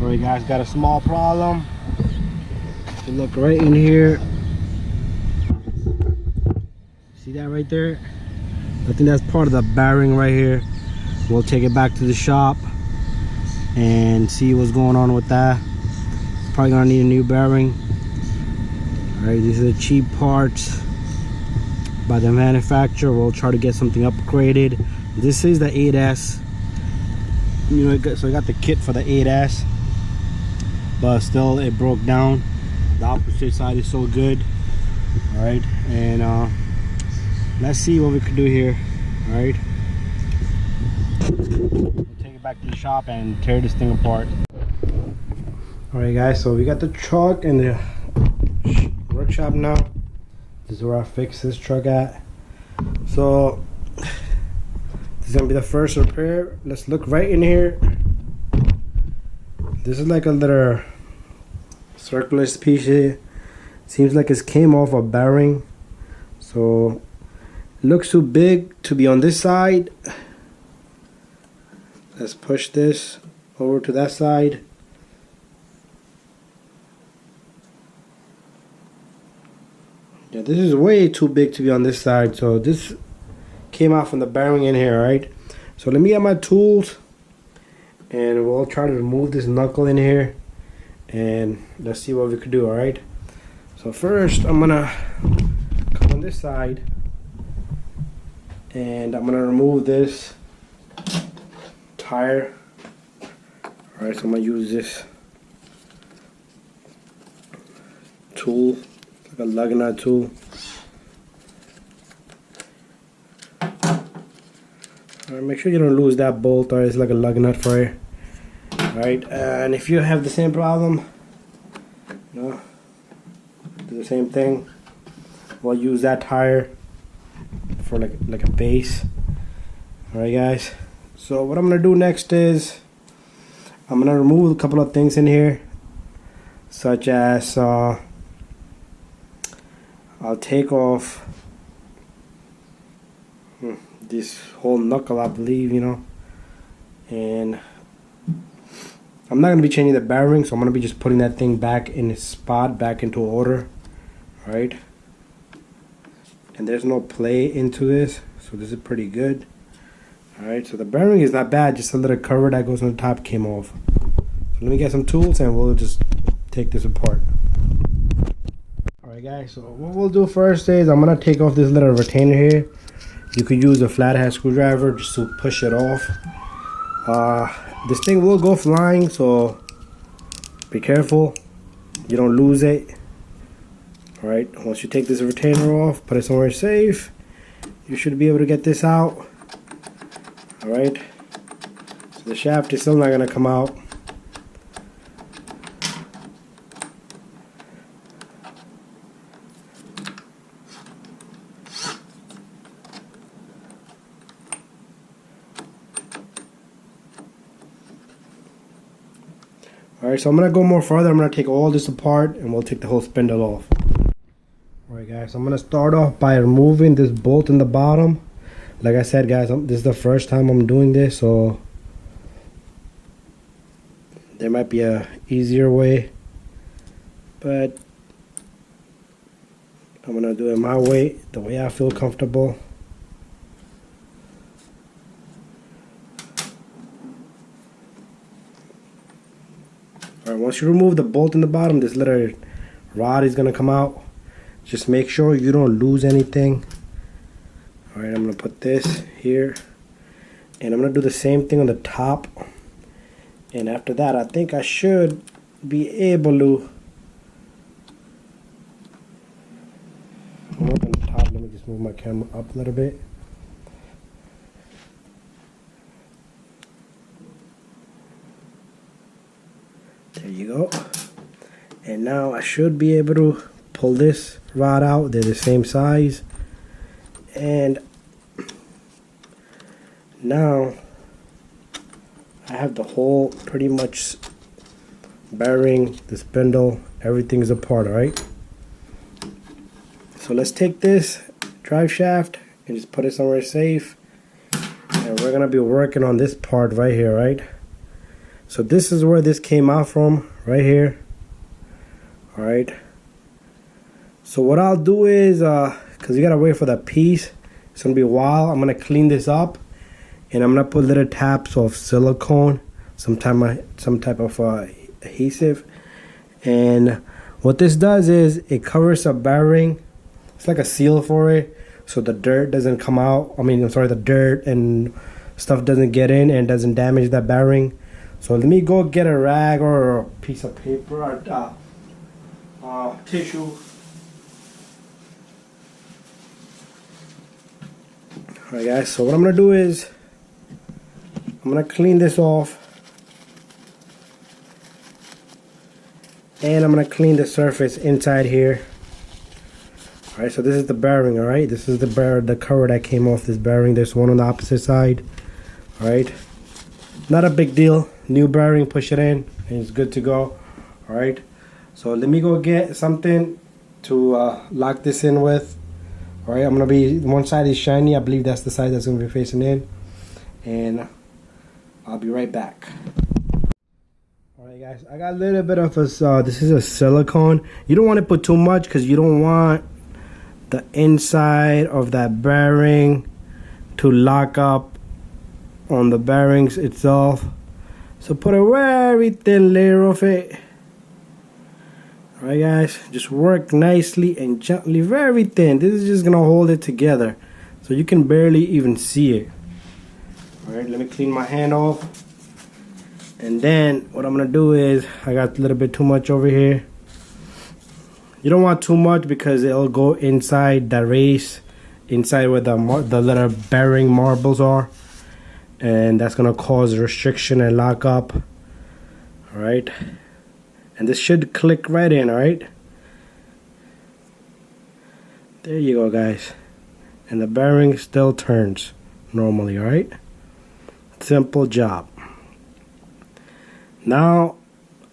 Alright guys, got a small problem. If you look right in here, see that right there? I think that's part of the bearing right here. We'll take it back to the shop and see what's going on with that. Probably gonna need a new bearing. Alright, these are the cheap parts by the manufacturer. We'll try to get something upgraded. This is the 8S. You know, so I got the kit for the 8S, but still it broke down. The opposite side is so good. All right, and let's see what we can do here. All right, we'll take it back to the shop and tear this thing apart. All right guys, so we got the truck in the workshop now. This is where I fixed this truck at. So this is gonna be the first repair. Let's look right in here. This is like a little circular piece here. Seems like it came off a bearing. So it looks too big to be on this side. Let's push this over to that side. Yeah, this is way too big to be on this side. So this came out from the bearing in here, right? So let me get my tools and we'll try to remove this knuckle in here and let's see what we could do. All right, so first I'm gonna come on this side and I'm gonna remove this tire. All right, so I'm gonna use this tool, like a lug nut tool. Alright, make sure you don't lose that bolt, or it's like a lug nut for you. Alright, and if you have the same problem, you know, do the same thing. We'll use that tire for like a base. Alright guys, so what I'm gonna do next is I'm gonna remove a couple of things in here, such as I'll take off this whole knuckle, I believe, you know, and I'm not gonna be changing the bearing, so I'm gonna be just putting that thing back in its spot, back into order. All right, and there's no play into this, so this is pretty good. All right, so the bearing is not bad, just a little cover that goes on the top came off. So let me get some tools and we'll just take this apart. All right guys, so what we'll do first is I'm gonna take off this little retainer here. You could use a flathead screwdriver just to push it off. This thing will go flying, so be careful you don't lose it. Alright, once you take this retainer off, put it somewhere safe, you should be able to get this out. Alright, so the shaft is still not going to come out. Alright, so I'm going to go more further. I'm going to take all this apart and we'll take the whole spindle off. Alright guys, so I'm going to start off by removing this bolt in the bottom. Like I said guys, this is the first time I'm doing this, so there might be a easier way, but I'm going to do it my way, the way I feel comfortable. Alright, once you remove the bolt in the bottom, this little rod is going to come out. Just make sure you don't lose anything. Alright, I'm going to put this here. And I'm going to do the same thing on the top. And after that, I think I should be able to open the top. Let me just move my camera up a little bit. There you go. And now I should be able to pull this rod out. They're the same size. And now I have the whole pretty much bearing, the spindle, everything's apart. Alright, so let's take this drive shaft and just put it somewhere safe, and we're gonna be working on this part right here. Right, So this is where this came out from, right here. All right. So what I'll do is, cause you gotta wait for the piece. It's gonna be a while. I'm gonna clean this up, and I'm gonna put little taps of silicone, some type of adhesive. And what this does is it covers the bearing. It's like a seal for it, so the dirt doesn't come out. I mean, I'm sorry, the dirt and stuff doesn't get in and doesn't damage that bearing. So let me go get a rag or a piece of paper or tissue. Alright guys, so what I'm going to do is I'm going to clean this off, and I'm going to clean the surface inside here. Alright, so this is the bearing, alright? This is the cover that came off this bearing. There's one on the opposite side. Alright, not a big deal. New bearing, push it in, and it's good to go. Alright, so let me go get something to lock this in with. Alright, I'm going to be, one side is shiny. I believe that's the side that's going to be facing in. And I'll be right back. Alright guys, I got a little bit of a, this is a silicone. You don't want to put too much because you don't want the inside of that bearing to lock up on the bearings itself. So put a very thin layer of it. Alright guys, just work nicely and gently, very thin. This is just gonna hold it together so you can barely even see it. Alright, let me clean my hand off. And then what I'm gonna do is, I got a little bit too much over here. You don't want too much because it'll go inside the race, inside where the little bearing marbles are, and that's gonna cause restriction and lock up. Alright, and this should click right in. Alright, there you go guys, and the bearing still turns normally. Alright, simple job. Now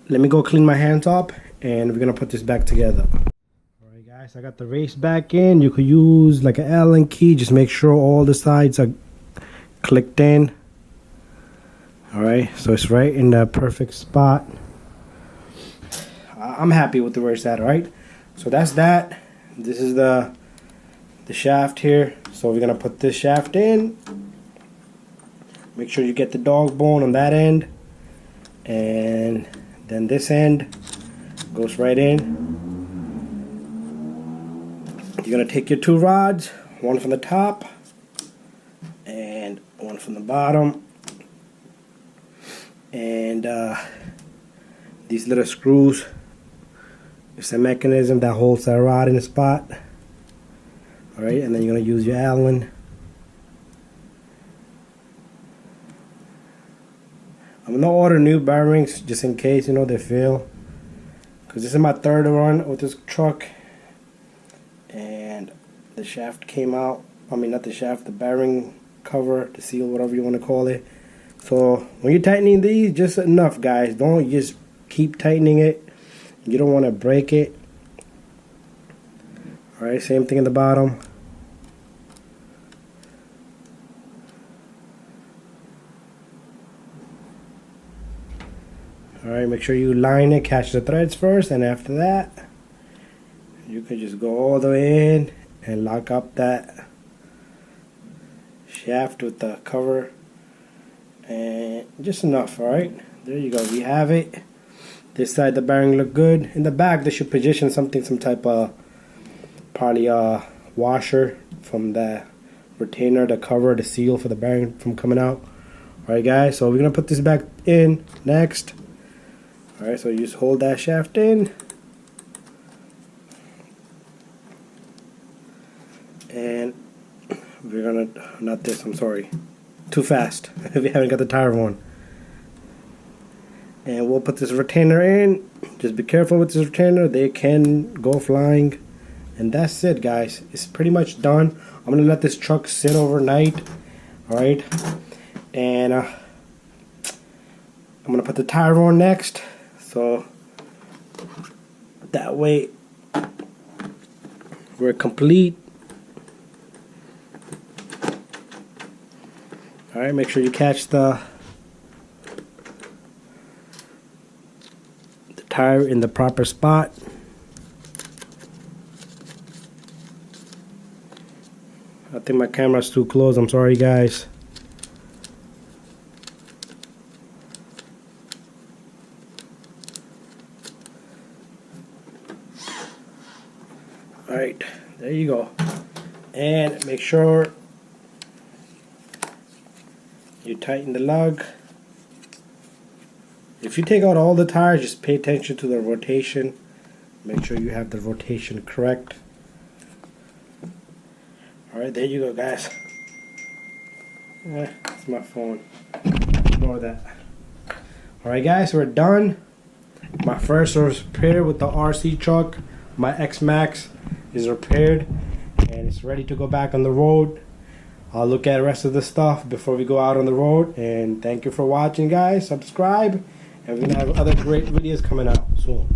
let me go clean my hands up, and we're gonna put this back together. Alright guys, I got the race back in. You could use like an Allen key, just make sure all the sides are clicked in. Alright, so it's right in the perfect spot. I'm happy with the where it's at. Alright, so that's that. This is the shaft here. So we're gonna put this shaft in. Make sure you get the dog bone on that end, and then this end goes right in. You're gonna take your two rods, one from the top and one from the bottom, and these little screws, it's a mechanism that holds that rod in the spot. Alright, and then you're gonna use your Allen. I'm gonna order new bearings just in case, you know, they fail, because this is my third run with this truck, and the shaft came out. I mean, not the shaft, the bearing cover, the seal, whatever you want to call it. So when you're tightening these, just enough guys, don't just keep tightening it. You don't want to break it. Alright, same thing in the bottom. Alright, make sure you line it, catch the threads first, and after that you can just go all the way in and lock up that shaft with the cover, and just enough. Alright, there you go, we have it. This side the bearing look good. In the back they should position something, some type of probably a washer from the retainer, the cover, the seal for the bearing from coming out. Alright guys, so we're gonna put this back in next. Alright, so you just hold that shaft in, and we're gonna, not this, I'm sorry, too fast if you haven't got the tire on. And we'll put this retainer in. Just be careful with this retainer, they can go flying. And that's it guys, it's pretty much done. I'm gonna let this truck sit overnight. Alright, and I'm gonna put the tire on next, so that way we're complete. Alright, make sure you catch the tire in the proper spot. I think my camera's too close. I'm sorry, guys. Alright, there you go. And make sure you tighten the lug. If you take out all the tires, just pay attention to the rotation. Make sure you have the rotation correct. Alright, there you go, guys. That's my phone. Ignore that. Alright, guys, we're done. My first was repaired with the RC truck. My XMAXX is repaired and it's ready to go back on the road. I'll look at the rest of the stuff before we go out on the road. And thank you for watching, guys. Subscribe, and we're gonna have other great videos coming out soon.